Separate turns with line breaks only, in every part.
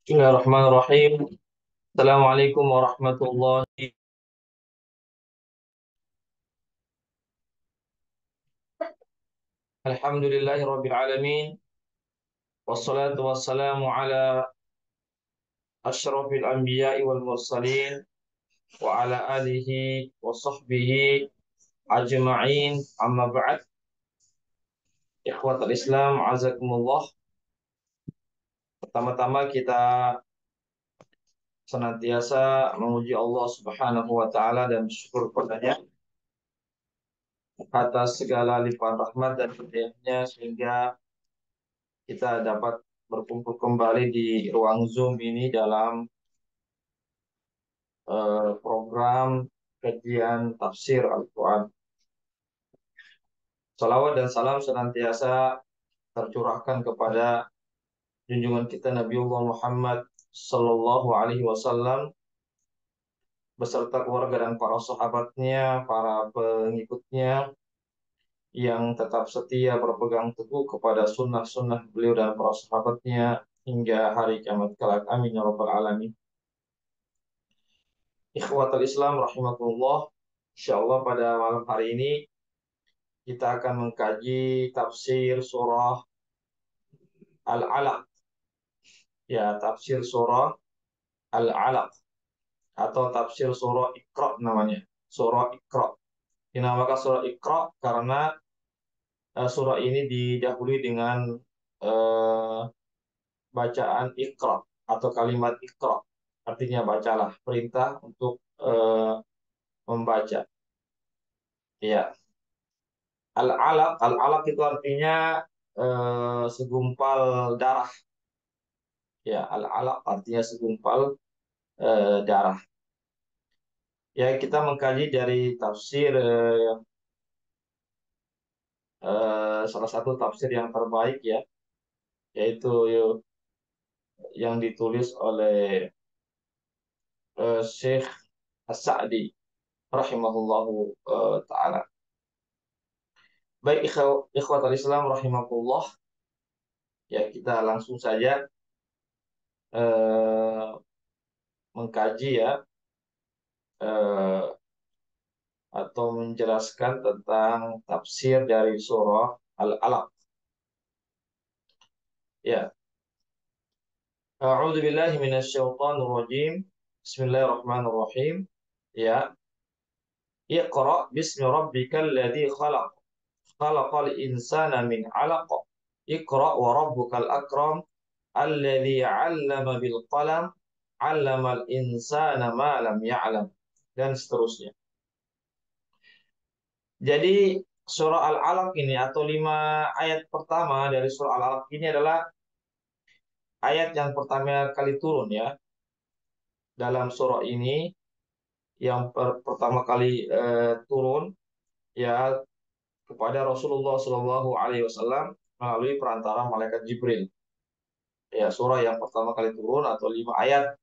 Bismillahirrahmanirrahim. Assalamualaikum warahmatullahi. Alhamdulillahirabbil alamin. Wassalatu wassalamu ala asyrafil anbiya'i wal mursalin wa ala alihi wa sahbihi ajma'in. Amma ba'd. Ikhwatal Islam, azakumullah. Pertama-tama kita senantiasa memuji Allah Subhanahu wa taala dan bersyukur kepadanya atas segala limpahan rahmat dan hidayahnya sehingga kita dapat berkumpul kembali di ruang Zoom ini dalam program kajian tafsir Al-Quran. Salawat dan salam senantiasa tercurahkan kepada junjungan kita Nabiullah Muhammad Sallallahu Alaihi Wasallam beserta keluarga dan para sahabatnya, para pengikutnya yang tetap setia berpegang teguh kepada sunnah-sunnah beliau dan para sahabatnya hingga hari kiamat kelak. Amin ya rabbal alamin. Ikhwatul Islam rahimakumullah. Insyaallah pada malam hari ini kita akan mengkaji tafsir surah Al-Alaq. Ya, tafsir surah Al-Alaq atau tafsir surah Iqra namanya. Surah Iqra. Dinamakan surah Iqra karena surah ini didahului dengan uh, bacaan Iqra atau kalimat Iqra. Artinya bacalah, perintah untuk membaca. Ya, Al-Alaq, Al-Alaq itu artinya segumpal darah. Ya, Al-Alaq artinya segumpal darah. Ya, kita mengkaji dari tafsir salah satu tafsir yang terbaik ya, yaitu yang ditulis oleh Syekh As-Sa'di rahimahullahu taala. Baik ikhwatal Islam rahimakumullah, ya kita langsung saja eh, mengkaji ya eh, atau menjelaskan tentang tafsir dari surah Al-Alaq. Ya, a'udzu billahi minasyaitonir rajim. Bismillahirrahmanirrahim. Ya, Iqra bismi rabbikal ladzi khalaq. Khalaqal insana min 'alaq. Iqra wa rabbukal akram alladzi 'allama bil qalam 'allamal insana ma lam ya'lam, dan seterusnya. Jadi surah Al-Alaq ini atau 5 ayat pertama dari surah Al-Alaq ini adalah ayat yang pertama kali turun ya dalam surah ini, yang pertama kali turun ya kepada Rasulullah Shallallahu Alaihi Wasallam melalui perantara malaikat Jibril. Ya, surah yang pertama kali turun atau 5 ayat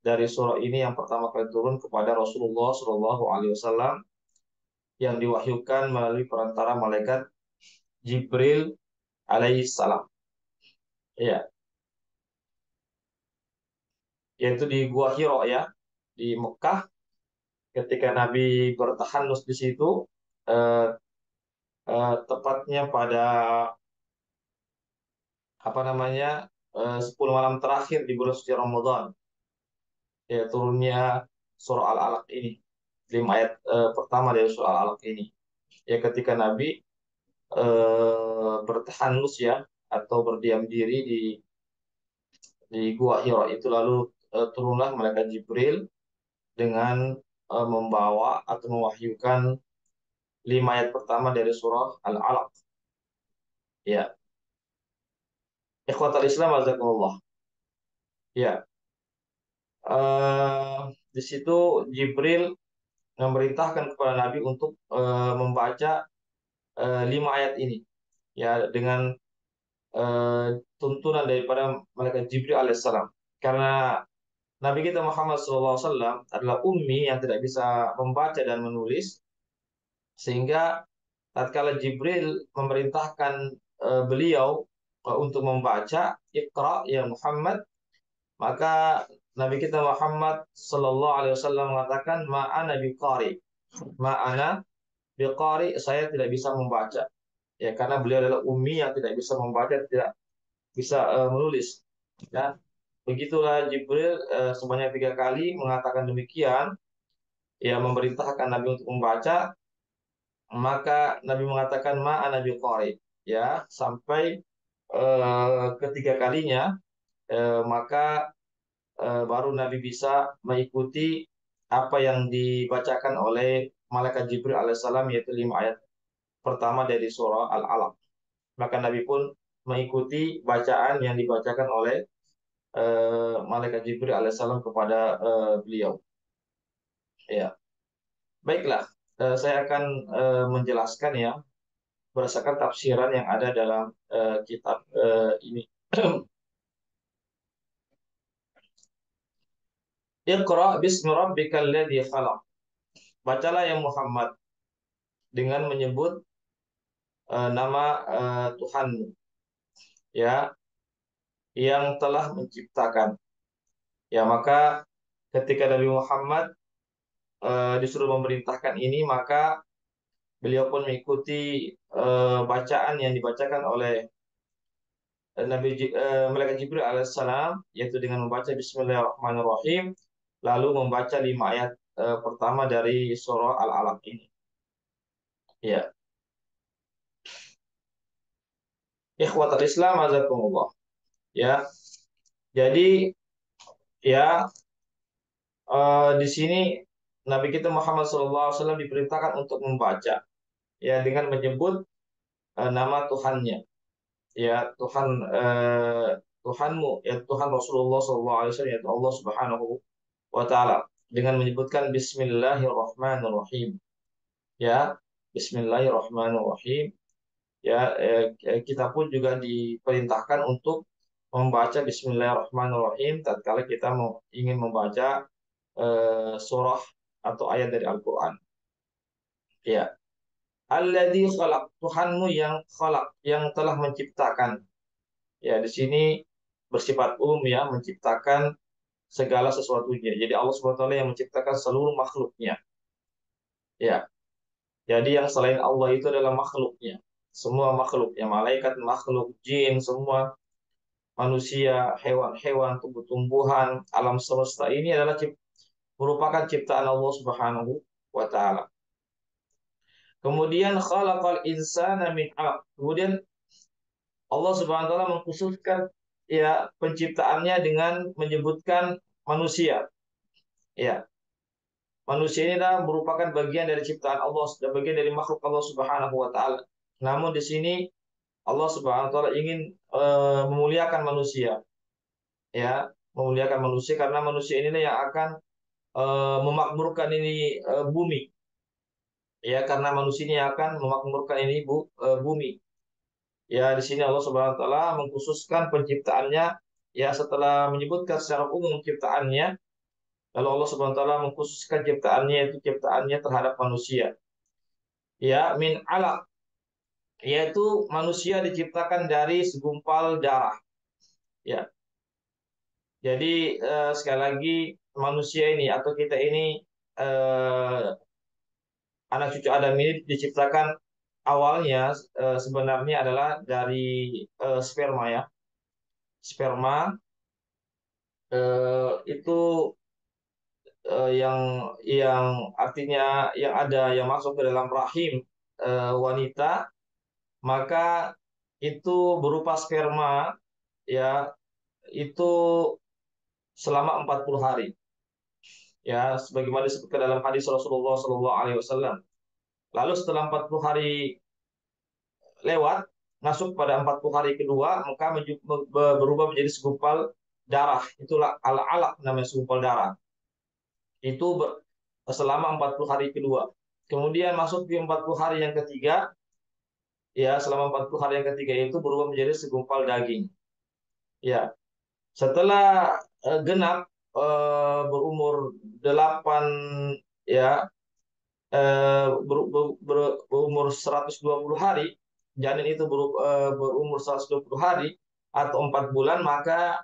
dari surah ini yang pertama kali turun kepada Rasulullah Shallallahu Alaihi Wasallam yang diwahyukan melalui perantara malaikat Jibril alaihissalam. Ya, yaitu di Gua Hiro ya, di Mekah ketika Nabi bertahanus di situ, eh, tepatnya pada apa namanya 10 malam terakhir di bulan suci Ramadan, ya turunnya surah Al-Alaq ini, 5 ayat pertama dari surah Al-Alaq ini. Ya ketika Nabi bertahanus ya atau berdiam diri di Gua Hiro itu, lalu turunlah malaikat Jibril dengan membawa atau mewahyukan 5 ayat pertama dari surah Al-Alaq. Ya, ikhwatal Islam azakumullah. Ya, eh, di situ Jibril memerintahkan kepada Nabi untuk membaca 5 ayat ini ya dengan eh, tuntunan daripada malaikat Jibril alaihissalam, karena Nabi kita Muhammad SAW adalah ummi yang tidak bisa membaca dan menulis, sehingga tatkala Jibril memerintahkan beliau untuk membaca Iqra ya Muhammad, Maka Nabi kita Muhammad Sallallahu Alaihi Wasallam mengatakan, ma'ana biqari, ma'ana biqari, saya tidak bisa membaca. Ya, karena beliau adalah ummi yang tidak bisa membaca, tidak bisa menulis. Ya, begitulah Jibril sebanyak 3 kali mengatakan demikian, ya memerintahkan Nabi untuk membaca. Maka Nabi mengatakan ma'ana biqari, ya sampai ketiga kalinya, maka baru Nabi bisa mengikuti apa yang dibacakan oleh malaikat Jibril alaihissalam, yaitu 5 ayat pertama dari surah Al-Alaq. Maka Nabi pun mengikuti bacaan yang dibacakan oleh malaikat Jibril alaihissalam kepada beliau. Ya, baiklah. Saya akan menjelaskan ya berdasarkan tafsiran yang ada dalam kitab ini. Iqra bismi rabbikal ladzi khalaq. Bacalah ya Muhammad dengan menyebut nama Tuhanmu, ya, yang telah menciptakan. Ya, maka ketika Nabi Muhammad disuruh memerintahkan ini, maka beliau pun mengikuti bacaan yang dibacakan oleh Malaikat Jibril alaihissalam, yaitu dengan membaca Bismillahirrahmanirrahim, lalu membaca 5 ayat pertama dari surah Al-Alaq ini. Ya, ikhwatul Islam azakumullah. Ya, jadi ya di sini Nabi kita Muhammad SAW diperintahkan untuk membaca, ya dengan menyebut nama Tuhannya, ya Tuhan, Tuhanmu, ya Tuhan Rasulullah SAW, yaitu Allah Subhanahu wa Ta'ala, dengan menyebutkan Bismillahirrahmanirrahim, ya Bismillahirrahmanirrahim. Ya, kita pun juga diperintahkan untuk membaca Bismillahirrahmanirrahim tatkala kita ingin membaca surah atau ayat dari Al-Quran. Ya, Alladzi khalaq, Tuhanmu yang khalaq, yang telah menciptakan. Ya, di sini bersifat umum, ya, menciptakan segala sesuatunya. Jadi Allah SWT yang menciptakan seluruh makhluknya. Ya, jadi yang selain Allah itu adalah makhluknya. Semua makhluknya, malaikat, makhluk, jin, semua manusia, hewan-hewan, tumbuh-tumbuhan, alam semesta ini adalah merupakan ciptaan Allah Subhanahu wa Ta'ala. Kemudian khalaqal insana min 'alaq. Kemudian Allah Subhanahu wa Ta'ala mengkhususkan ya penciptaannya dengan menyebutkan manusia. Ya, manusia ini adalah merupakan bagian dari ciptaan Allah, dan bagian dari makhluk Allah Subhanahu wa Ta'ala. Namun di sini Allah Subhanahu wa Ta'ala ingin memuliakan manusia, ya, memuliakan manusia karena manusia inilah yang akan memakmurkan ini bumi, ya, karena manusia ini akan memakmurkan ini bumi. Ya, di sini Allah Subhanahu wa Ta'ala mengkhususkan penciptaannya, ya, setelah menyebutkan secara umum ciptaannya, lalu Allah Subhanahu wa Ta'ala mengkhususkan ciptaannya, itu ciptaannya terhadap manusia. Ya, min alaq, yaitu manusia diciptakan dari segumpal darah. Ya. Jadi sekali lagi manusia ini atau kita ini, anak cucu Adam ini diciptakan awalnya sebenarnya adalah dari sperma, ya. Sperma itu yang artinya yang ada yang masuk ke dalam rahim wanita, maka itu berupa sperma, ya, itu selama 40 hari, ya, sebagaimana disebutkan dalam hadis Rasulullah SAW. Lalu setelah 40 hari lewat, masuk pada 40 hari kedua, maka berubah menjadi segumpal darah. Itulah al-alaq, namanya segumpal darah. Itu selama 40 hari kedua. Kemudian masuk di 40 hari yang ketiga, ya, selama 40 hari yang ketiga itu berubah menjadi segumpal daging. Ya, setelah genap berumur 8, ya, berumur 120 hari, janin itu berumur 120 hari atau 4 bulan, maka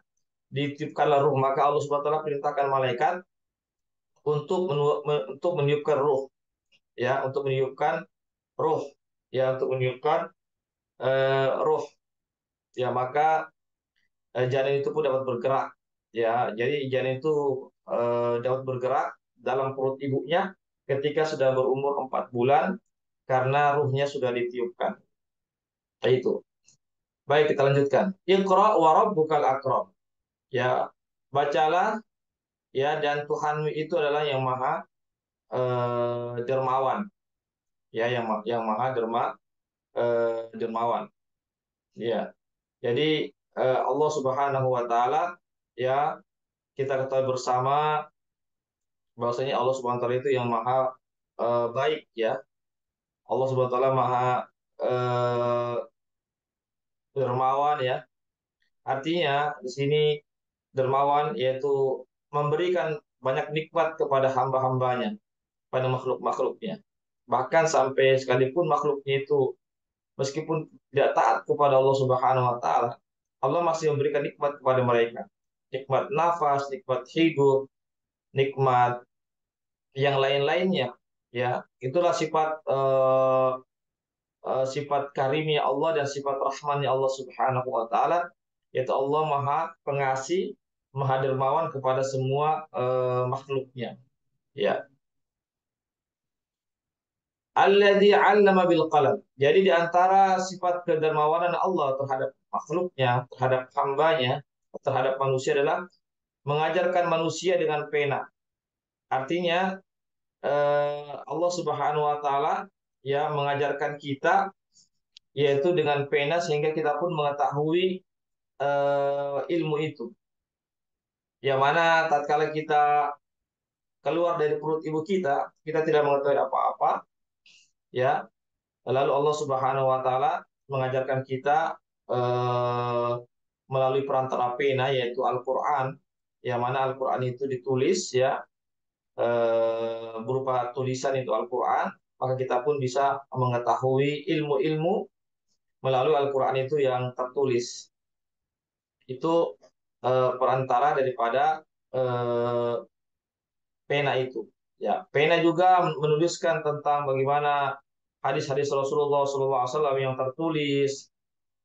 ditiupkanlah ruh, maka Allah Subhanahu wa taala perintahkan malaikat untuk meniupkan ruh, ya, untuk meniupkan ruh, ya, untuk meniupkan ruh, ya, maka janin itu pun dapat bergerak, ya. Jadi janin itu dapat bergerak dalam perut ibunya ketika sudah berumur 4 bulan karena ruhnya sudah ditiupkan. Itu. Baik, kita lanjutkan. Iqra wa rabbukal akram. Ya, bacalah, ya, dan Tuhanmu itu adalah yang maha dermawan, ya, yang maha dermawan, ya. Jadi Allah Subhanahu wa taala, ya, kita ketahui bersama bahwasanya Allah Subhanahu wa taala itu yang maha baik, ya. Allah Subhanahu wa taala maha eh, dermawan, ya. Artinya di sini dermawan yaitu memberikan banyak nikmat kepada hamba-hambanya, pada makhluk-makhluknya. Bahkan sampai sekalipun makhluknya itu meskipun tidak taat kepada Allah Subhanahu wa taala, Allah masih memberikan nikmat kepada mereka. Nikmat nafas, nikmat hidup, nikmat yang lain-lainnya, ya. Itulah sifat karimnya Allah dan sifat rahmannya Allah Subhanahu wa taala, yaitu Allah Maha Pengasih, Maha Dermawan kepada semua makhluknya, ya. Alladzi 'allama bil qalam. Jadi di antara sifat kedermawanan Allah terhadap makhluknya, terhadap hambanya, terhadap manusia adalah mengajarkan manusia dengan pena. Artinya Allah Subhanahu wa taala, ya, mengajarkan kita yaitu dengan pena sehingga kita pun mengetahui ilmu itu. Yang mana tatkala kita keluar dari perut ibu kita, kita tidak mengetahui apa-apa, ya. Lalu Allah Subhanahu wa taala mengajarkan kita eh, melalui perantara pena yaitu Al-Qur'an, yang mana Al-Qur'an itu ditulis, ya, berupa tulisan itu Al-Qur'an, maka kita pun bisa mengetahui ilmu-ilmu melalui Al-Qur'an itu yang tertulis. Itu perantara daripada eh, pena itu. Ya, pena juga menuliskan tentang bagaimana hadis-hadis Rasulullah SAW yang tertulis,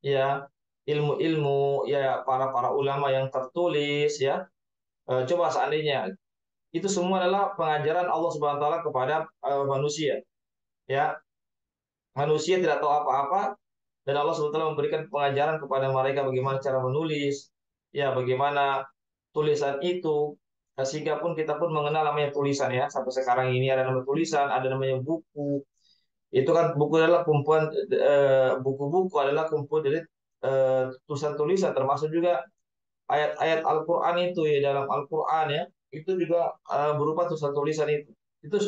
ya, ilmu-ilmu, ya, para ulama yang tertulis, ya. Coba seandainya itu semua adalah pengajaran Allah Subhanahu wa taala kepada manusia, ya. Manusia tidak tahu apa-apa dan Allah Subhanahu wa taala memberikan pengajaran kepada mereka bagaimana cara menulis, ya, bagaimana tulisan itu, sehingga pun kita pun mengenal namanya tulisan, ya. Sampai sekarang ini ada nama tulisan, ada namanya buku. Itu kan buku adalah kumpulan buku-buku adalah kumpulan dari tulisan-tulisan, termasuk juga ayat-ayat Al-Qur'an itu, ya, dalam Al-Qur'an, ya. Itu juga berupa tulisan-tulisan itu. Itu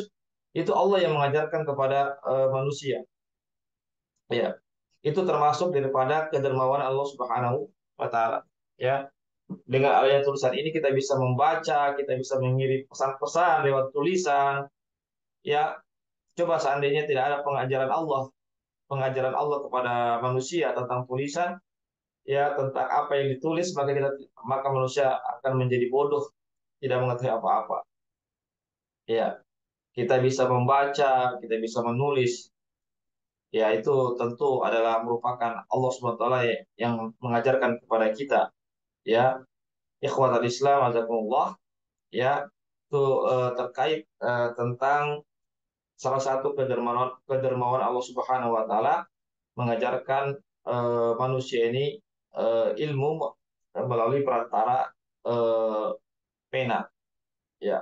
itu Allah yang mengajarkan kepada manusia. Ya. Itu termasuk daripada kedermawanan Allah Subhanahu wa taala. Ya. Dengan adanya tulisan ini kita bisa membaca, kita bisa mengirim pesan-pesan lewat tulisan. Ya, coba seandainya tidak ada pengajaran Allah kepada manusia tentang tulisan, ya, tentang apa yang ditulis, maka manusia akan menjadi bodoh, tidak mengetahui apa-apa. Ya, kita bisa membaca, kita bisa menulis. Ya, itu tentu adalah merupakan Allah Subhanahu wa taala yang mengajarkan kepada kita, ya. Ikhwatal Islam azakumullah, ya, itu terkait tentang salah satu kedermawan Allah Subhanahu wa taala mengajarkan manusia ini ilmu melalui perantara eh, pena, ya.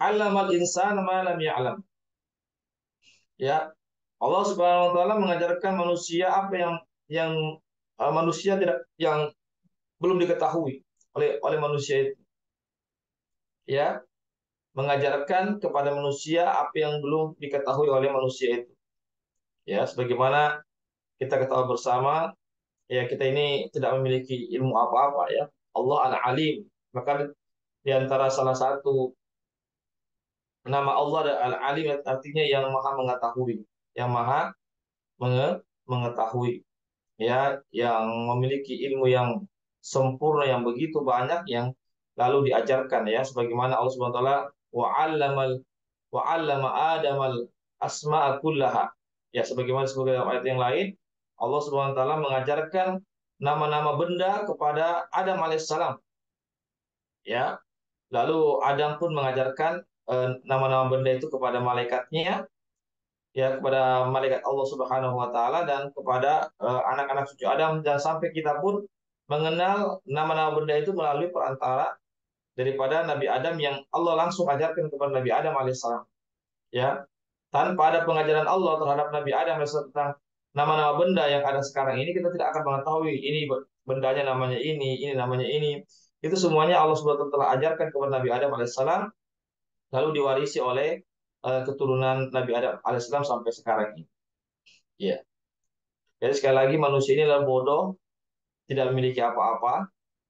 Allamal insana ma lam ya'lam. Ya, Allah Subhanahu wa taala mengajarkan manusia apa yang manusia tidak, yang belum diketahui oleh manusia itu, ya. Mengajarkan kepada manusia apa yang belum diketahui oleh manusia itu, ya. Sebagaimana kita ketahui bersama, ya, kita ini tidak memiliki ilmu apa-apa, ya. Allah Al-Alim. Maka di antara salah satu nama Allah adalah Al-Alim, artinya yang maha mengetahui, yang maha mengetahui, ya, yang memiliki ilmu yang sempurna, yang begitu banyak yang lalu diajarkan ya, sebagaimana Allah Subhanahu wa taala wa 'allama Adamal asma'a kullaha. Ya, sebagaimana sebagai ayat yang lain, Allah Subhanahu wa taala mengajarkan nama-nama benda kepada Adam alaihissalam. Ya, lalu Adam pun mengajarkan nama-nama benda itu kepada malaikatnya, ya, kepada malaikat Allah Subhanahu wa taala dan kepada anak-anak cucu Adam, dan sampai kita pun mengenal nama-nama benda itu melalui perantara daripada Nabi Adam yang Allah langsung ajarkan kepada Nabi Adam alaihissalam. Ya, tanpa ada pengajaran Allah terhadap Nabi Adam alaihissalam tentang nama-nama benda yang ada sekarang ini, kita tidak akan mengetahui ini bendanya namanya ini namanya ini. Itu semuanya Allah Subhanahu wa taala ajarkan kepada Nabi Adam alaihissalam, lalu diwarisi oleh keturunan Nabi Adam alaihissalam sampai sekarang ini. Ya. Jadi sekali lagi, manusia ini adalah bodoh, tidak memiliki apa-apa.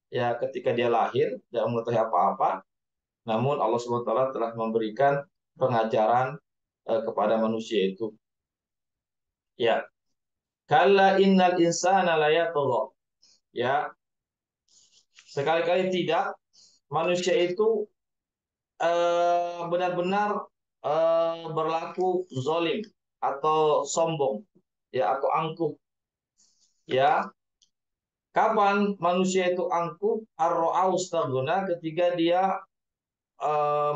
Ya, ketika dia lahir tidak mengetahui apa-apa. Namun Allah Subhanahu wa taala telah memberikan pengajaran kepada manusia itu. Ya. Kalla innal insana layatgha. Ya, sekali-kali tidak, manusia itu benar-benar berlaku zolim atau sombong, ya, atau angkuh. Ya, kapan manusia itu angkuh? Ar-ra'au staghna, ketika dia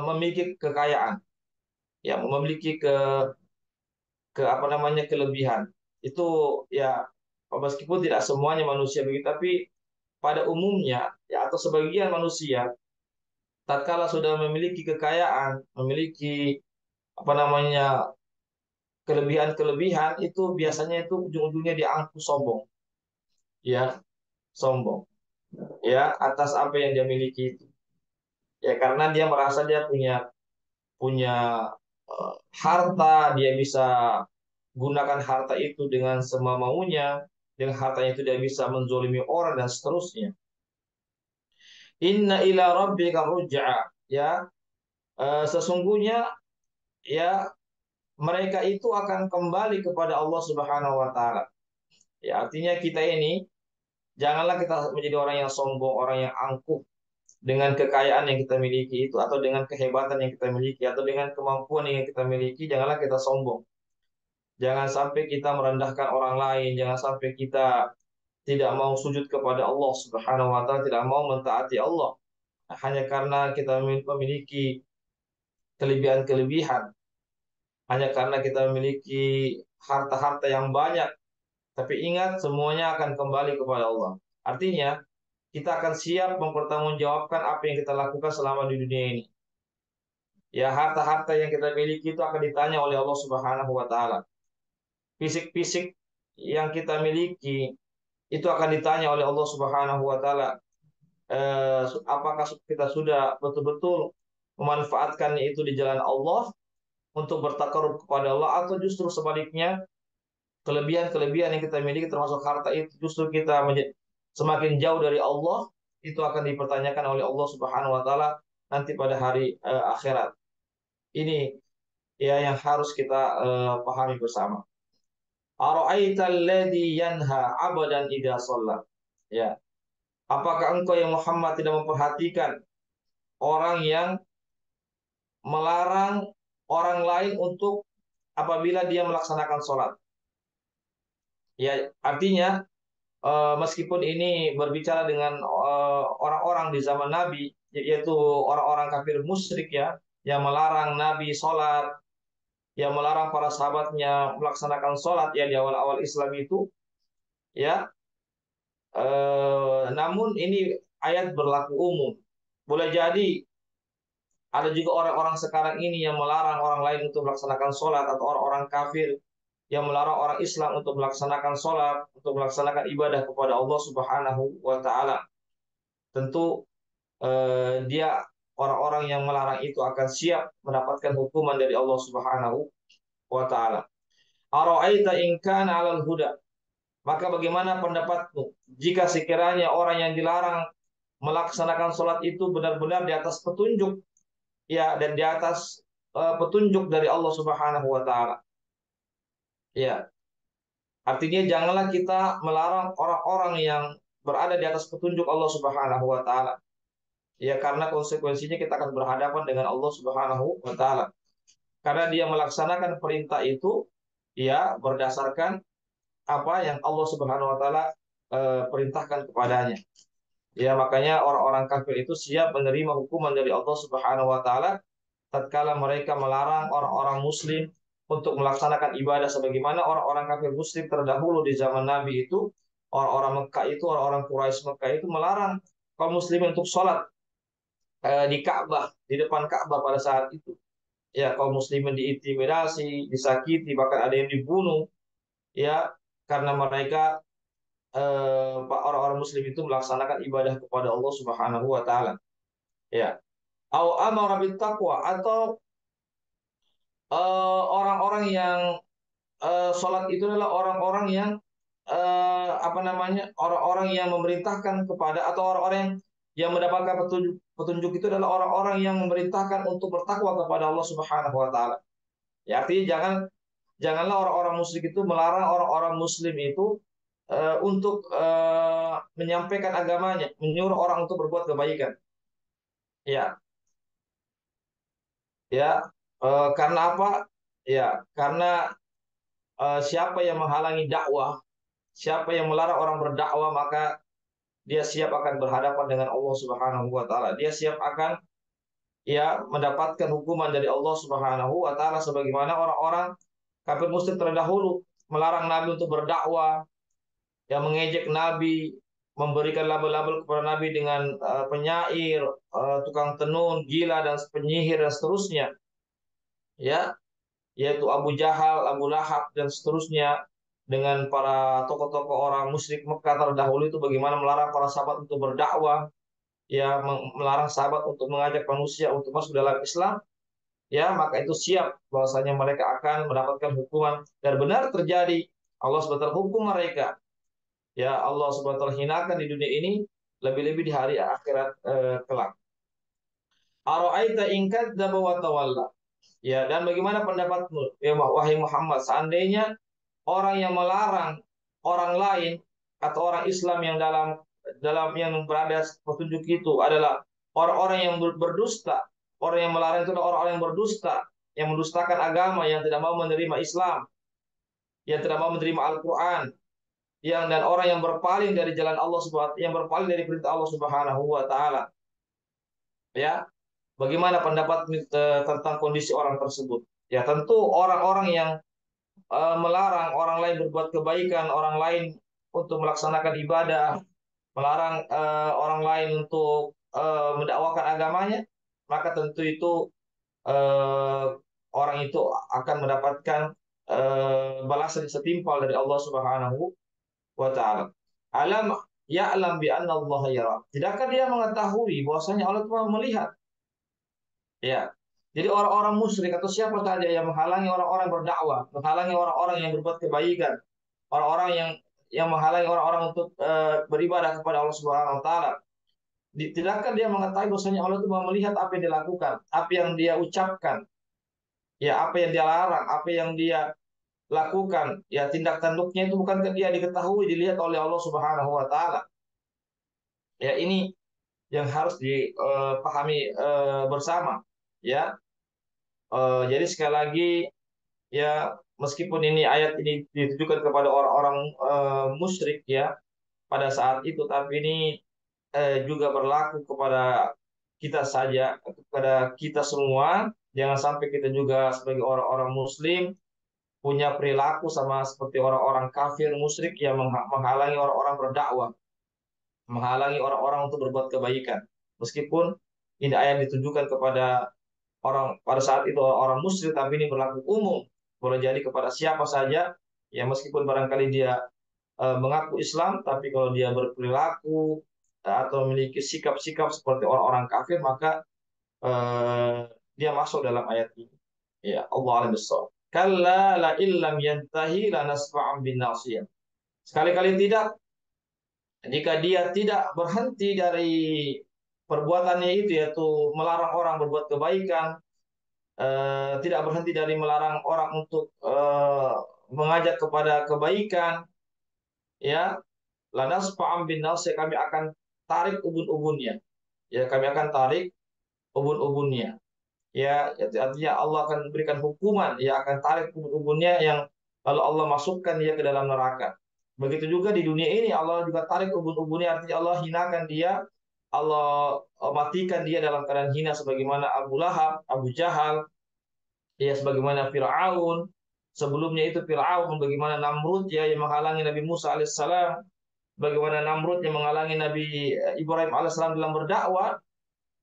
memiliki kekayaan, ya, memiliki ke apa namanya, kelebihan. Itu ya, meskipun tidak semuanya manusia begitu, tapi pada umumnya ya, atau sebagian manusia tatkala sudah memiliki kekayaan, memiliki apa namanya, kelebihan-kelebihan, itu biasanya itu ujung-ujungnya diangkuh sombong, ya, sombong, ya, atas apa yang dia miliki itu. Ya, karena dia merasa dia punya punya harta, dia bisa gunakan harta itu dengan semamaunya, dengan hartanya itu dia bisa menzolimi orang dan seterusnya. Inna ila rabbika ruj'a, ya, sesungguhnya ya, mereka itu akan kembali kepada Allah Subhanahu wa taala. Ya, artinya kita ini janganlah kita menjadi orang yang sombong, orang yang angkuh dengan kekayaan yang kita miliki itu, atau dengan kehebatan yang kita miliki, atau dengan kemampuan yang kita miliki. Janganlah kita sombong. Jangan sampai kita merendahkan orang lain, jangan sampai kita tidak mau sujud kepada Allah Subhanahu wa taala, tidak mau mentaati Allah hanya karena kita memiliki kelebihan-kelebihan, hanya karena kita memiliki harta-harta yang banyak. Tapi ingat, semuanya akan kembali kepada Allah. Artinya, kita akan siap mempertanggungjawabkan apa yang kita lakukan selama di dunia ini. Ya, harta-harta yang kita miliki itu akan ditanya oleh Allah Subhanahu wa taala. Fisik-fisik yang kita miliki itu akan ditanya oleh Allah Subhanahu wa taala. Apakah kita sudah betul-betul memanfaatkan itu di jalan Allah untuk bertakarub kepada Allah, atau justru sebaliknya, kelebihan-kelebihan yang kita miliki termasuk harta itu justru kita semakin jauh dari Allah. Itu akan dipertanyakan oleh Allah Subhanahu wa taala nanti pada hari akhirat. Ini ya yang harus kita pahami bersama. Ara'aital ladzi yanha 'abdan idza shalla. Ya. Apakah engkau yang Muhammad tidak memperhatikan orang yang melarang orang lain untuk apabila dia melaksanakan sholat? Ya, artinya meskipun ini berbicara dengan orang-orang di zaman Nabi, yaitu orang-orang kafir musyrik ya, yang melarang Nabi sholat, yang melarang para sahabatnya melaksanakan sholat ya di awal-awal Islam itu, ya. Namun ini ayat berlaku umum. Boleh jadi ada juga orang-orang sekarang ini yang melarang orang lain untuk melaksanakan sholat, atau orang-orang kafir yang melarang orang Islam untuk melaksanakan sholat, untuk melaksanakan ibadah kepada Allah Subhanahu wa taala. Tentu dia, orang-orang yang melarang itu akan siap mendapatkan hukuman dari Allah Subhanahu wa taala. Ara'aita in kana 'alal huda. Maka bagaimana pendapatmu jika sekiranya orang yang dilarang melaksanakan sholat itu benar-benar di atas petunjuk, ya, dan di atas petunjuk dari Allah Subhanahu wa taala. Ya, artinya janganlah kita melarang orang-orang yang berada di atas petunjuk Allah Subhanahu wa taala. Ya, karena konsekuensinya kita akan berhadapan dengan Allah Subhanahu wa taala. Karena dia melaksanakan perintah itu ya berdasarkan apa yang Allah Subhanahu wa taala perintahkan kepadanya. Ya, makanya orang-orang kafir itu siap menerima hukuman dari Allah Subhanahu wa taala tatkala mereka melarang orang-orang muslim untuk melaksanakan ibadah sebagaimana orang-orang kafir musyrik terdahulu di zaman Nabi itu, orang-orang Mekah itu, orang-orang Quraisy Mekah itu melarang kaum muslimin untuk sholat di Ka'bah, di depan Ka'bah pada saat itu. Ya, kaum muslimin diintimidasi, disakiti, bahkan ada yang dibunuh, ya, karena mereka orang-orang muslim itu melaksanakan ibadah kepada Allah Subhanahu wa taala. Ya. Au amara taqwa, atau orang-orang yang sholat itu adalah orang-orang yang apa namanya, orang-orang yang memerintahkan kepada, atau orang-orang yang mendapatkan petunjuk, petunjuk itu adalah orang-orang yang memerintahkan untuk bertakwa kepada Allah Subhanahu wa taala. Ya, artinya janganlah orang-orang musyrik itu melarang orang-orang muslim itu untuk menyampaikan agamanya, menyuruh orang untuk berbuat kebaikan. Ya, ya, karena apa? Ya, karena siapa yang menghalangi dakwah, siapa yang melarang orang berdakwah, maka dia siap akan berhadapan dengan Allah Subhanahu wa taala. Dia siap akan ya mendapatkan hukuman dari Allah Subhanahu wa taala sebagaimana orang-orang kafir musyrik terdahulu melarang Nabi untuk berdakwah, yang mengejek Nabi, memberikan label-label kepada Nabi dengan penyair, tukang tenun, gila dan penyihir dan seterusnya. Ya, yaitu Abu Jahal, Abu Lahab dan seterusnya, dengan para tokoh-tokoh orang musyrik Mekah terdahulu itu bagaimana melarang para sahabat untuk berdakwah, ya melarang sahabat untuk mengajak manusia untuk masuk dalam Islam, ya maka itu siap bahwasanya mereka akan mendapatkan hukuman, dan benar terjadi. Allah SWT hukum mereka, ya Allah SWT hinakan di dunia ini, lebih-lebih di hari akhirat kelak. Ara'aita in kadzdzaba wa tawalla. Ya, dan bagaimana pendapatmu ya wahai Muhammad, seandainya orang yang melarang orang lain atau orang Islam yang dalam dalam yang berada petunjuk itu adalah orang-orang yang berdusta. Orang yang melarang itu adalah orang-orang yang berdusta, yang mendustakan agama, yang tidak mau menerima Islam, yang tidak mau menerima Al-Quran, yang dan orang yang berpaling dari jalan Allah Subhanahu, yang berpaling dari perintah Allah Subhanahu wa taala. Ya, bagaimana pendapat tentang kondisi orang tersebut? Ya, tentu orang-orang yang melarang orang lain berbuat kebaikan, orang lain untuk melaksanakan ibadah, melarang orang lain untuk mendakwakan agamanya, maka tentu itu eh, orang itu akan mendapatkan balasan setimpal dari Allah Subhanahu wa taala. Alam ya'lam bi anna Allah yara. Tidakkah dia mengetahui bahwasanya Allah itu melihat? Ya. Jadi orang-orang musyrik atau siapa saja yang menghalangi orang-orang berdakwah, menghalangi orang-orang yang berbuat kebaikan, orang-orang yang menghalangi orang-orang untuk beribadah kepada Allah Subhanahu wa taala. Tidakkah dia mengetahui bahwasanya Allah itu melihat apa yang dilakukan, apa yang dia ucapkan, ya apa yang dia larang, apa yang dia lakukan, ya tindak tanduknya itu bukan dia diketahui, dilihat oleh Allah Subhanahu wa taala. Ya, ini yang harus dipahami bersama, ya. Jadi sekali lagi, ya meskipun ini ayat ini ditujukan kepada orang-orang musyrik ya pada saat itu, tapi ini juga berlaku kepada kita saja, kepada kita semua. Jangan sampai kita juga sebagai orang-orang muslim punya perilaku sama seperti orang-orang kafir musyrik yang menghalangi orang-orang berdakwah, menghalangi orang-orang untuk berbuat kebaikan. Meskipun ini ayat ditujukan kepada orang pada saat itu orang musyrik, tapi ini berlaku umum, boleh jadi kepada siapa saja, ya meskipun barangkali dia mengaku Islam, tapi kalau dia berperilaku atau memiliki sikap-sikap seperti orang-orang kafir, maka dia masuk dalam ayat ini. Ya, Allah alam bissawab. Kalla la illam yantahi lanasfa'an bin nasiyah. Sekali-kali tidak, jika dia tidak berhenti dari perbuatannya itu, yaitu melarang orang berbuat kebaikan, tidak berhenti dari melarang orang untuk mengajak kepada kebaikan, ya lanasfa'an bin nasiyah, kami akan tarik ubun-ubunnya. Ya, kami akan tarik ubun-ubunnya. Ya, artinya Allah akan berikan hukuman, ya akan tarik ubun-ubunnya yang lalu Allah masukkan dia ke dalam neraka. Begitu juga di dunia ini Allah juga tarik ubun-ubunnya, artinya Allah hinakan dia, Allah matikan dia dalam keadaan hina sebagaimana Abu Lahab, Abu Jahal, ya sebagaimana Fir'aun. Sebelumnya itu Fir'aun, bagaimana Namrud ya yang menghalangi Nabi Musa alaihissalam, bagaimana Namrud yang menghalangi Nabi Ibrahim alaihissalam dalam berdakwah,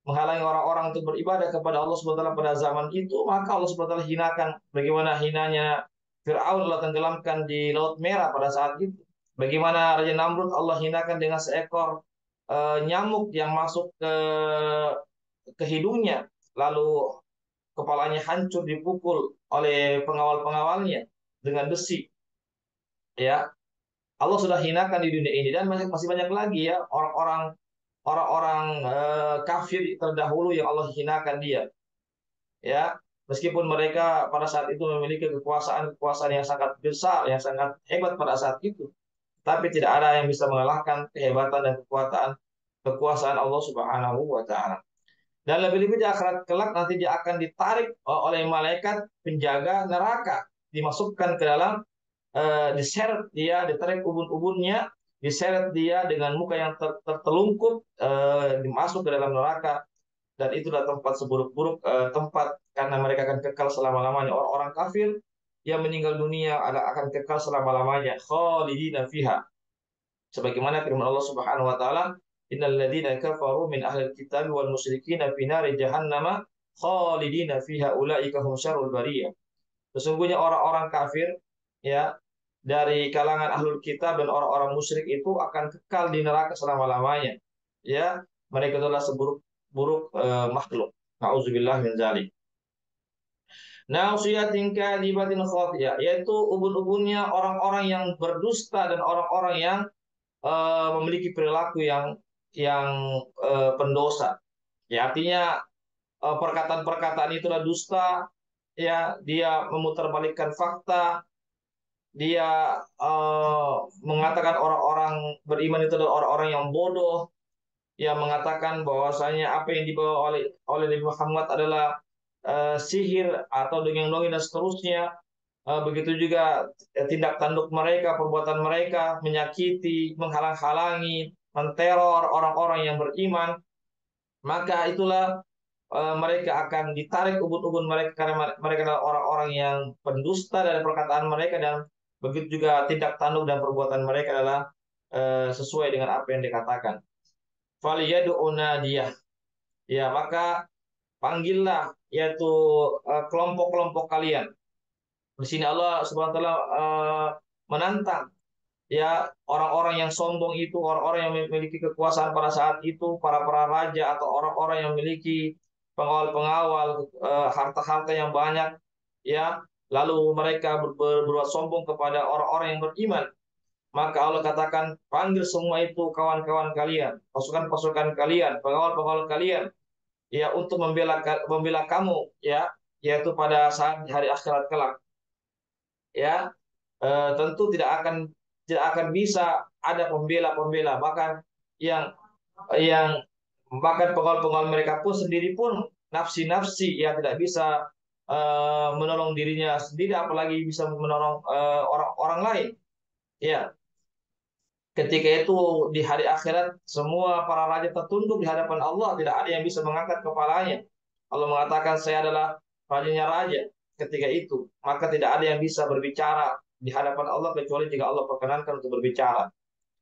menghalangi orang-orang untuk beribadah kepada Allah Subhanahu wa taala pada zaman itu, maka Allah Subhanahu wa taala hinakan bagaimana hinanya Firaun Allah tenggelamkan di Laut Merah pada saat itu. Bagaimana Raja Namrud Allah hinakan dengan seekor nyamuk yang masuk ke hidungnya, lalu kepalanya hancur dipukul oleh pengawal-pengawalnya dengan besi. Ya, Allah sudah hinakan di dunia ini dan masih banyak lagi ya orang-orang kafir terdahulu yang Allah hinakan dia. Ya, meskipun mereka pada saat itu memiliki kekuasaan yang sangat besar, yang sangat hebat pada saat itu, tapi tidak ada yang bisa mengalahkan kehebatan dan kekuasaan Allah Subhanahu wa taala. Dan lebih-lebih di akhirat kelak nanti dia akan ditarik oleh malaikat penjaga neraka, dimasukkan ke dalam, diseret dia, ditarik ubun-ubunnya, diseret dia dengan muka yang tertelungkup, dimasuk ke dalam neraka. Dan itulah tempat seburuk-buruk tempat, karena mereka akan kekal selama-lamanya. Orang-orang kafir yang meninggal dunia akan kekal selama-lamanya, khalidina fiha. Sebagaimana firman Allah Subhanahu wa taala, innal ladzina kafaru min ahlil kitab wal musyrikin fi nari jahannam khalidina fiha ulaika hum syarrul bariyah. Sesungguhnya orang-orang kafir ya dari kalangan ahlul kitab dan orang-orang musyrik itu akan kekal di neraka selama-lamanya. Ya, mereka adalah seburuk-buruk makhluk. Nauzubillah min dzalik. Nausiyatin kadibatin khafiyah, yaitu ubun-ubunnya orang-orang yang berdusta dan orang-orang yang memiliki perilaku yang pendosa. Ya, artinya perkataan-perkataan itulah dusta, ya, dia memutarbalikkan fakta, dia mengatakan orang-orang beriman itu adalah orang-orang yang bodoh, yang mengatakan bahwasanya apa yang dibawa oleh Nabi Muhammad adalah sihir atau dongeng-dongeng dan seterusnya. Begitu juga tindak tanduk mereka, perbuatan mereka menyakiti, menghalang-halangi, menteror orang-orang yang beriman, maka itulah mereka akan ditarik ubun-ubun mereka, karena mereka adalah orang-orang yang pendusta dari perkataan mereka, dan begitu juga tindak tanduk dan perbuatan mereka adalah sesuai dengan apa yang dikatakan. Faliyad'u nadiyah. Ya, maka panggillah yaitu kelompok-kelompok kalian. Di sini Allah Subhanahu wa taala menantang ya orang-orang yang sombong itu, orang-orang yang memiliki kekuasaan pada saat itu, para raja atau orang-orang yang memiliki pengawal-pengawal, harta-harta yang banyak, ya, lalu mereka berbuat sombong kepada orang-orang yang beriman. Maka Allah katakan, panggil semua itu kawan-kawan kalian, pasukan-pasukan kalian, pengawal-pengawal kalian, ya, untuk membela kamu, ya, yaitu pada saat hari akhirat kelak. Ya, tentu tidak akan bisa ada pembela-pembela, bahkan yang yang bahkan pengawal-pengawal mereka pun sendiri pun nafsi-nafsi, ya, tidak bisa menolong dirinya sendiri, apalagi bisa menolong orang-orang lain. Ya, ketika itu di hari akhirat semua para raja tertunduk di hadapan Allah, tidak ada yang bisa mengangkat kepalanya. Allah mengatakan, saya adalah rajanya raja ketika itu, maka tidak ada yang bisa berbicara di hadapan Allah kecuali jika Allah perkenankan untuk berbicara.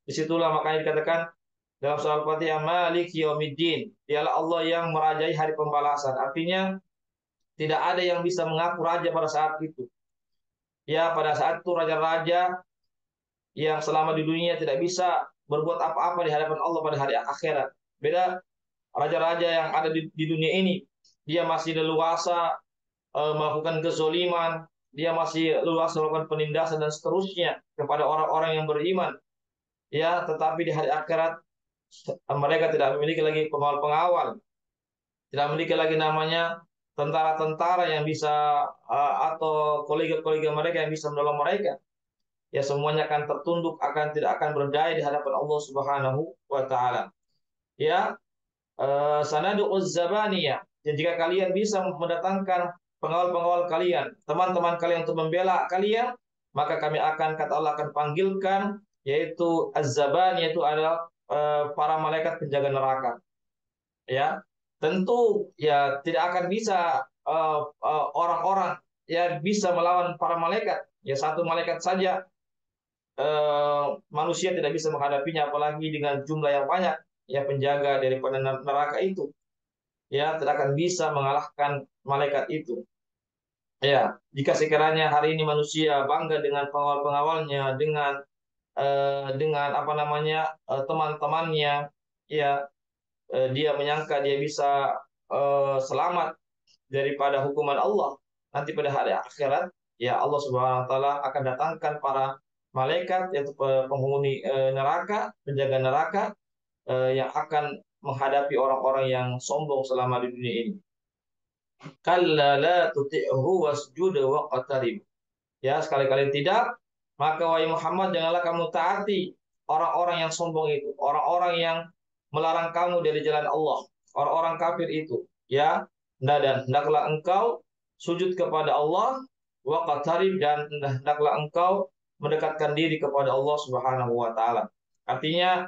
Disitulah makanya dikatakan dalam surah Al-Fatihah, Malik Yaumiddin, dialah Allah yang merajai hari pembalasan. Artinya tidak ada yang bisa mengaku raja pada saat itu. Ya, pada saat itu raja-raja yang selama di dunia tidak bisa berbuat apa-apa di hadapan Allah pada hari akhirat. Beda raja-raja yang ada di dunia ini, dia masih leluasa melakukan kezoliman, dia masih leluasa melakukan penindasan dan seterusnya kepada orang-orang yang beriman. Ya, tetapi di hari akhirat mereka tidak memiliki lagi pengawal-pengawal, tidak memiliki lagi namanya tentara-tentara yang bisa atau kolega-kolega mereka yang bisa menolong mereka. ya semuanya akan tertunduk, tidak akan berdaya di hadapan Allah Subhanahu wa taala. Ya, sanadu'uz zabaniyah. Dan jika kalian bisa mendatangkan pengawal-pengawal kalian, teman-teman kalian untuk membela kalian, maka kami akan, kata Allah, akan panggilkan, yaitu az-zabaniyah, yaitu adalah para malaikat penjaga neraka. Ya, tentu ya tidak akan bisa orang-orang ya bisa melawan para malaikat. Ya, satu malaikat saja manusia tidak bisa menghadapinya, apalagi dengan jumlah yang banyak ya penjaga daripada neraka itu, ya tidak akan bisa mengalahkan malaikat itu. Ya, jika sekiranya hari ini manusia bangga dengan pengawal-pengawalnya, dengan apa namanya teman-temannya, ya dia menyangka dia bisa selamat daripada hukuman Allah nanti pada hari akhirat, ya Allah Subhanahu wa taala akan datangkan para malaikat, yaitu penghuni neraka, penjaga neraka, yang akan menghadapi orang-orang yang sombong selama di dunia ini. Kalla la tuti'hu wasjud waqtarib. Ya, sekali-kali tidak, maka wahai Muhammad janganlah kamu taati orang-orang yang sombong itu, orang-orang yang melarang kamu dari jalan Allah, orang-orang kafir itu, ya. Dan hendaklah engkau sujud kepada Allah, waqtarib, dan hendaklah engkau mendekatkan diri kepada Allah Subhanahu wa taala. Artinya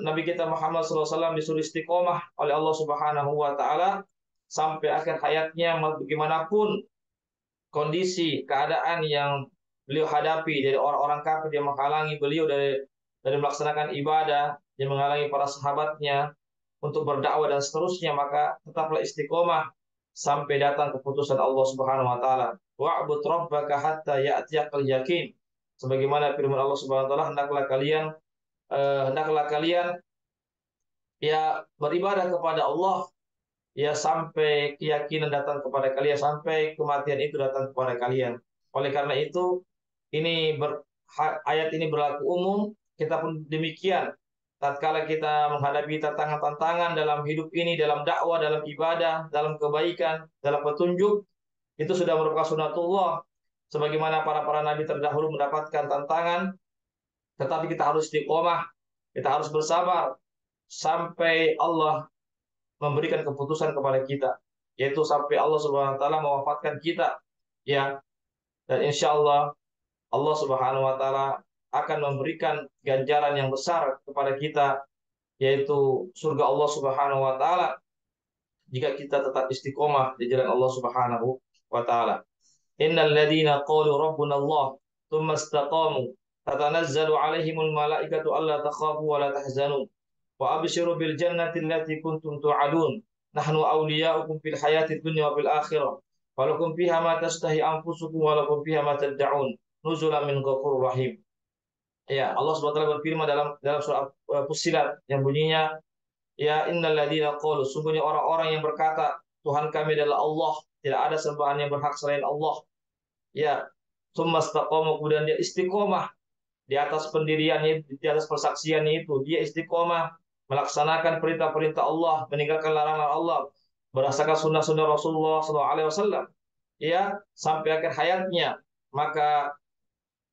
Nabi kita Muhammad SAW disuruh istiqomah oleh Allah Subhanahu wa taala sampai akhir hayatnya, bagaimanapun kondisi keadaan yang beliau hadapi dari orang-orang kafir yang menghalangi beliau dari melaksanakan ibadah, yang menghalangi para sahabatnya untuk berdakwah dan seterusnya, maka tetaplah istiqomah sampai datang keputusan Allah Subhanahu wa taala. Wa'bud rabbaka hatta ya'tiyakal yakin. Sebagaimana firman Allah Subhanahu wa taala, hendaklah kalian ya beribadah kepada Allah ya sampai keyakinan datang kepada kalian, sampai kematian itu datang kepada kalian. Oleh karena itu, ayat ini berlaku umum, kita pun demikian. Tatkala kita menghadapi tantangan-tantangan dalam hidup ini, dalam dakwah, dalam ibadah, dalam kebaikan, dalam petunjuk, itu sudah merupakan sunatullah. Sebagaimana para nabi terdahulu mendapatkan tantangan, tetapi kita harus istiqomah, kita harus bersabar sampai Allah memberikan keputusan kepada kita, yaitu sampai Allah Subhanahu wa taala mewafatkan kita, ya. Dan insya Allah Allah Subhanahu wa taala akan memberikan ganjaran yang besar kepada kita, yaitu surga Allah Subhanahu wa taala jika kita tetap istiqomah di jalan Allah Subhanahu wa taala. Innal ladzina qalu rabbuna Allah tsumma istaqamu tatanazzalu alaihimul malaikatu alla takhafu wa la tahzanu wa abshiru bil jannati allati kuntum tu'adun nahnu awliya'ukum fil hayati dunya wa fil akhirah walakum fiha ma tastahi anfusukum walakum fiha ma tad'un nuzulan min ghafurur rahim. Ya, Allah Subhanahu wa taala berfirman dalam surah Fussilat yang bunyinya, ya innal ladzina qalu, sungguhnya orang-orang yang berkata Tuhan kami adalah Allah, tidak ada sembahan yang berhak selain Allah. Ya, tsumma istaqamu, kemudian dia istiqomah di atas pendiriannya, di atas persaksiannya itu, dia istiqomah melaksanakan perintah-perintah Allah, meninggalkan larangan Allah, berdasarkan sunnah-sunnah Rasulullah SAW, ya, sampai akhir hayatnya, maka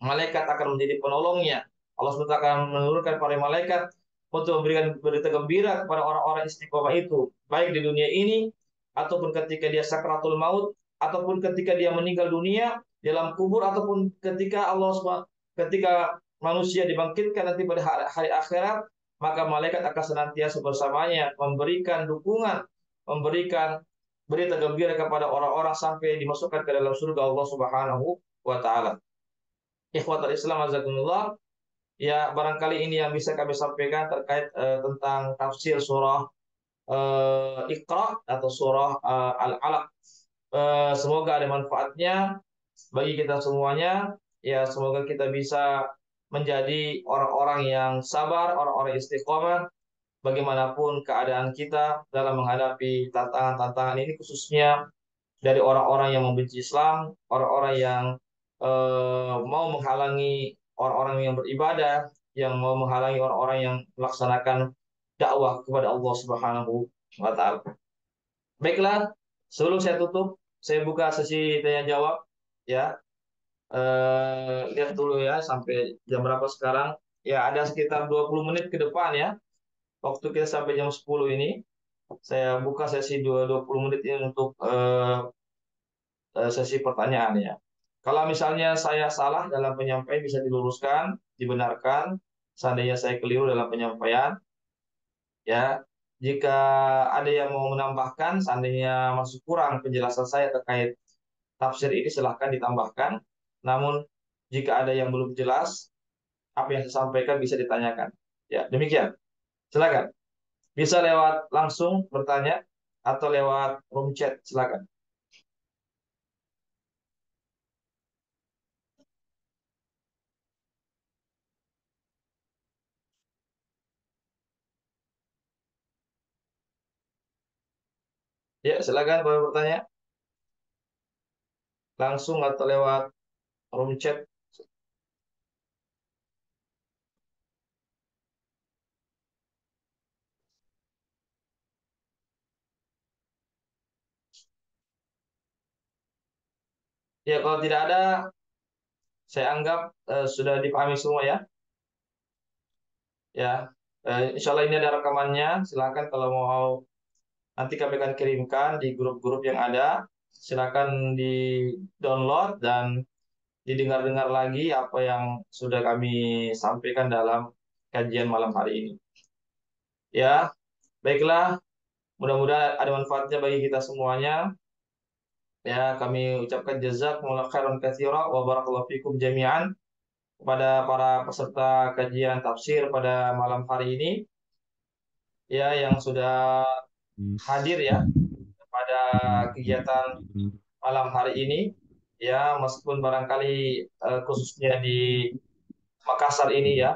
malaikat akan menjadi penolongnya. Allah SWT akan menurunkan para malaikat untuk memberikan berita gembira kepada orang-orang istiqomah itu, baik di dunia ini, ataupun ketika dia sakratul maut, ataupun ketika dia meninggal dunia dalam kubur, ataupun ketika manusia dibangkitkan nanti pada hari akhirat, maka malaikat akan senantiasa bersamanya, memberikan dukungan, memberikan berita gembira kepada orang-orang sampai dimasukkan ke dalam surga Allah Subhanahu wa taala. Ikhwatul Islam azakumullah, ya barangkali ini yang bisa kami sampaikan terkait tentang tafsir surah Iqra atau surah Al-Alaq. Semoga ada manfaatnya bagi kita semuanya. Ya, semoga kita bisa menjadi orang-orang yang sabar, orang-orang istiqomah bagaimanapun keadaan kita dalam menghadapi tantangan-tantangan ini, khususnya dari orang-orang yang membenci Islam, orang-orang yang mau menghalangi orang-orang yang beribadah, yang mau menghalangi orang-orang yang melaksanakan dakwah kepada Allah Subhanahu wa taala. Baiklah, sebelum saya tutup, saya buka sesi tanya jawab, ya. Lihat dulu ya sampai jam berapa sekarang. Ya, ada sekitar 20 menit ke depan ya. Waktu kita sampai jam 10 ini. Saya buka sesi 20 menit ini untuk sesi pertanyaan ya. Kalau misalnya saya salah dalam penyampaian bisa diluruskan, dibenarkan. Seandainya saya keliru dalam penyampaian, ya. Jika ada yang mau menambahkan, seandainya masih kurang penjelasan saya terkait tafsir ini, silahkan ditambahkan. Namun jika ada yang belum jelas, apa yang saya sampaikan bisa ditanyakan. Ya, demikian. Silakan. Bisa lewat langsung bertanya atau lewat room chat, silakan. Ya, silakan boleh bertanya langsung atau lewat room chat. Ya, kalau tidak ada, saya anggap sudah dipahami semua ya. Ya, insya Allah ini ada rekamannya. Silakan kalau mau nanti kami akan kirimkan di grup-grup yang ada. Silakan di-download dan didengar-dengar lagi apa yang sudah kami sampaikan dalam kajian malam hari ini. Ya, baiklah. Mudah-mudahan ada manfaatnya bagi kita semuanya. Ya, kami ucapkan jazakumullah khairan katsira wa barakallahu fikum jami'an kepada para peserta kajian tafsir pada malam hari ini ya yang sudah hadir ya pada kegiatan malam hari ini ya meskipun barangkali khususnya di Makassar ini ya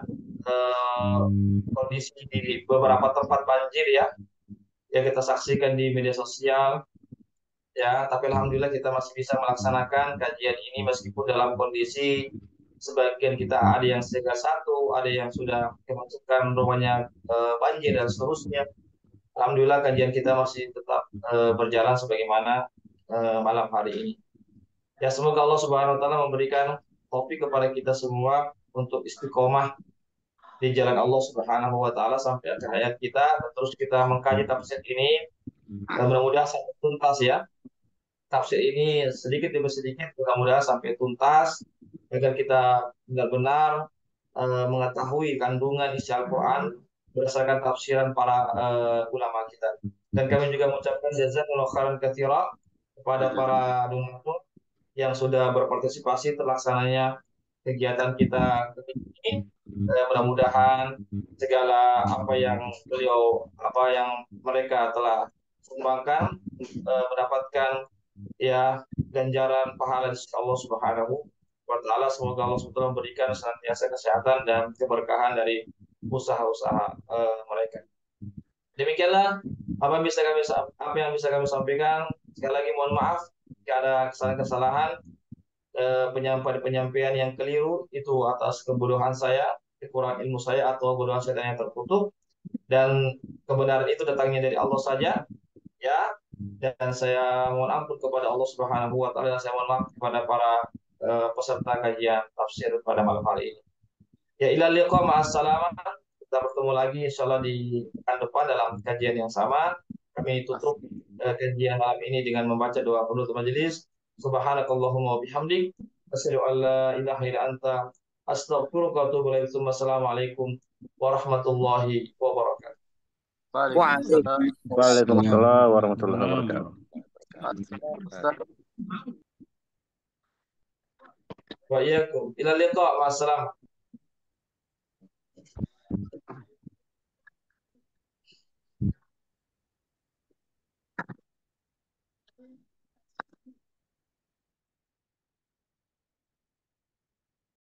kondisi di beberapa tempat banjir ya yang kita saksikan di media sosial ya, tapi alhamdulillah kita masih bisa melaksanakan kajian ini meskipun dalam kondisi sebagian kita ada yang siaga satu, ada yang sudah kemasukan rumahnya banjir dan seterusnya. Alhamdulillah kajian kita masih tetap berjalan sebagaimana malam hari ini. Ya, semoga Allah Subhanahu wa taala memberikan taufik kepada kita semua untuk istiqomah di jalan Allah Subhanahu wa taala sampai akhir hayat kita dan terus kita mengkaji tafsir ini dan mudah-mudahan sampai tuntas ya tafsir ini sedikit demi sedikit mudah-mudahan sampai tuntas agar kita benar-benar mengetahui kandungan isi Al-Quran berdasarkan tafsiran para ulama kita. Dan kami juga mengucapkan jazakumullah khairan katsira kepada para donatur yang sudah berpartisipasi terlaksananya kegiatan kita ini. Mudah-mudahan segala apa yang mereka telah sumbangkan mendapatkan ya ganjaran pahala di sisi Allah Subhanahu wa taala. Semoga Allah SWT memberikan senantiasa kesehatan dan keberkahan dari usaha-usaha mereka. Demikianlah apa yang bisa kami sampaikan. Sekali lagi mohon maaf jika ada kesalahan-kesalahan penyampaian yang keliru itu atas kebodohan saya, kekurangan ilmu saya atau kebodohan saya yang tertutup dan kebenaran itu datangnya dari Allah saja ya dan saya mohon ampun kepada Allah Subhanahu wa taala dan saya mohon maaf kepada para peserta kajian tafsir pada malam hari ini. Ya ilal liqa ma'assalamah. Kita bertemu lagi insyaallah di pekan depan dalam kajian yang sama. Kami tutup kajian malam ini dengan membaca doa penutup majelis. Subhanakallahumma wa bihamdik asyhadu an la ilaha illa anta astaghfiruka wa atubu ilaik. Wassalamualaikum warahmatullahi wabarakatuh.
Waalaikumsalam.
Waalaikumsalam warahmatullahi wabarakatuh.
Ustaz.
Wa iyyakum. Ilal liqa. Ma'assalamah.